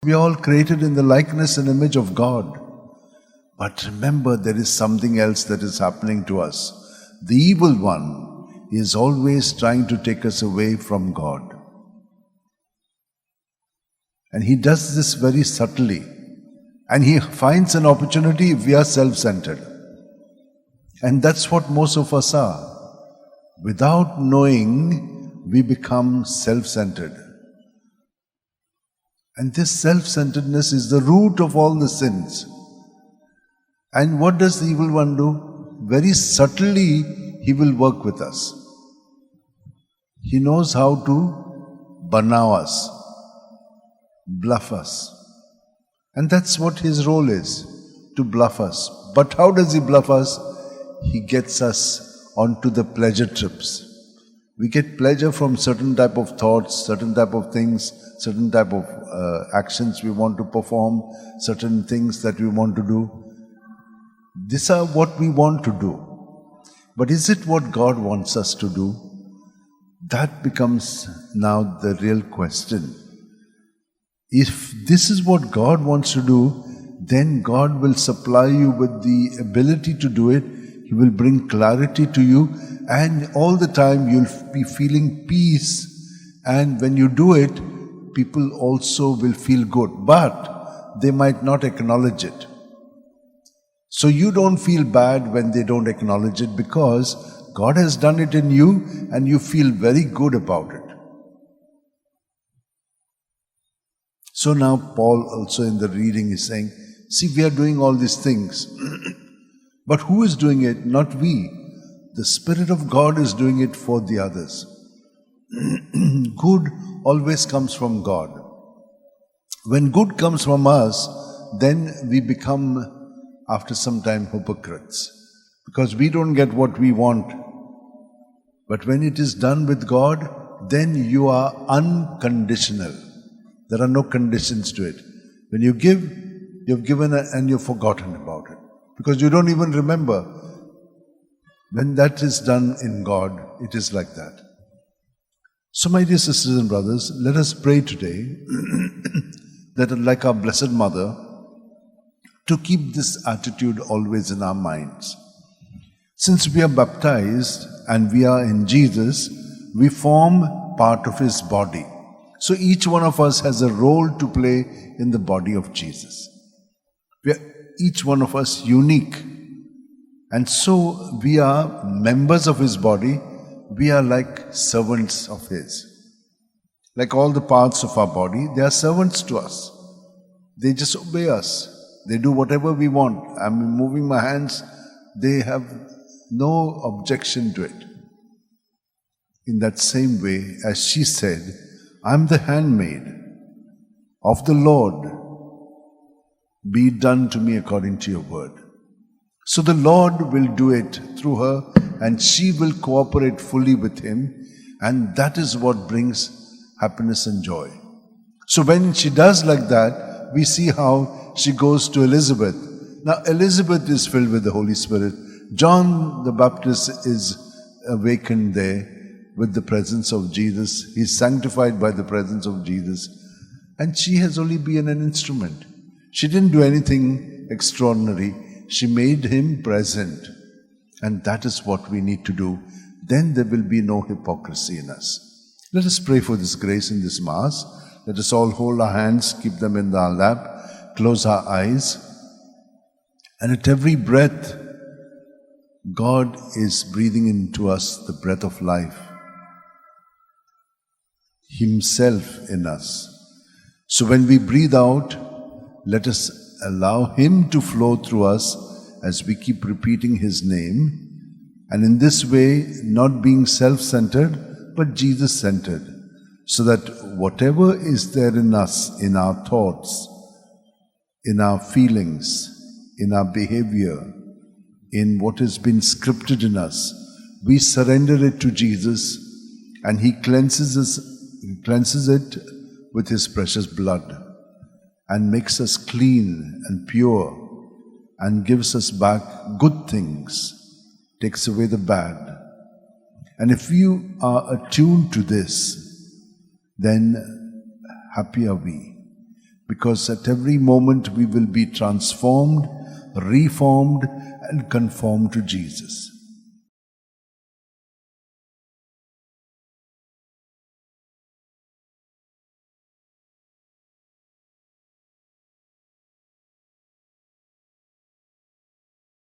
We are all created in the likeness and image of God. But remember, there is something else that is happening to us. The evil one is always trying to take us away from God. And he does this very subtly. And he finds an opportunity if we are self-centered. And that's what most of us are. Without knowing, we become self-centered. And this self-centeredness is the root of all the sins. And what does the evil one do? Very subtly, he will work with us. He knows how to banao us, bluff us. And that's what his role is, to bluff us. But how does he bluff us? He gets us onto the pleasure trips. We get pleasure from certain type of thoughts, certain type of things, certain type of actions we want to perform, certain things that we want to do. These are what we want to do. But is it what God wants us to do? That becomes now the real question. If this is what God wants to do, then God will supply you with the ability to do it. He will bring clarity to you, and all the time you'll be feeling peace. And when you do it, people also will feel good, but they might not acknowledge it. So you don't feel bad when they don't acknowledge it, because God has done it in you and you feel very good about it. So now Paul also in the reading is saying, see, we are doing all these things. But who is doing it? Not we. The Spirit of God is doing it for the others. Good always comes from God. When good comes from us, then we become, after some time, hypocrites. Because we don't get what we want. But when it is done with God, then you are unconditional. There are no conditions to it. When you give, you've given and you've forgotten about it. Because you don't even remember. When that is done in God, it is like that. So my dear sisters and brothers, let us pray today that, like our Blessed Mother, to keep this attitude always in our minds. Since we are baptized and we are in Jesus, we form part of His body. So each one of us has a role to play in the body of Jesus. We are each one of us unique. And so we are members of His body. We are like servants of His. Like all the parts of our body, they are servants to us. They just obey us. They do whatever we want. I'm moving my hands. They have no objection to it. In that same way, as she said, I'm the handmaid of the Lord. Be it done to me according to your word. So the Lord will do it through her, and she will cooperate fully with Him, and that is what brings happiness and joy. So when she does like that, we see how she goes to Elizabeth. Now Elizabeth is filled with the Holy Spirit. John the Baptist is awakened there with the presence of Jesus. He's sanctified by the presence of Jesus. And she has only been an instrument. She didn't do anything extraordinary. She made him present. And that is what we need to do. Then there will be no hypocrisy in us. Let us pray for this grace in this Mass. Let us all hold our hands, keep them in our lap, close our eyes. And at every breath, God is breathing into us the breath of life. Himself in us. So when we breathe out, let us allow Him to flow through us as we keep repeating His name. And in this way, not being self-centered, but Jesus-centered. So that whatever is there in us, in our thoughts, in our feelings, in our behavior, in what has been scripted in us, we surrender it to Jesus, and He cleanses it with His precious blood, and makes us clean and pure, and gives us back good things, takes away the bad. And if you are attuned to this, then happy are we. because at every moment we will be transformed, reformed, and conformed to Jesus.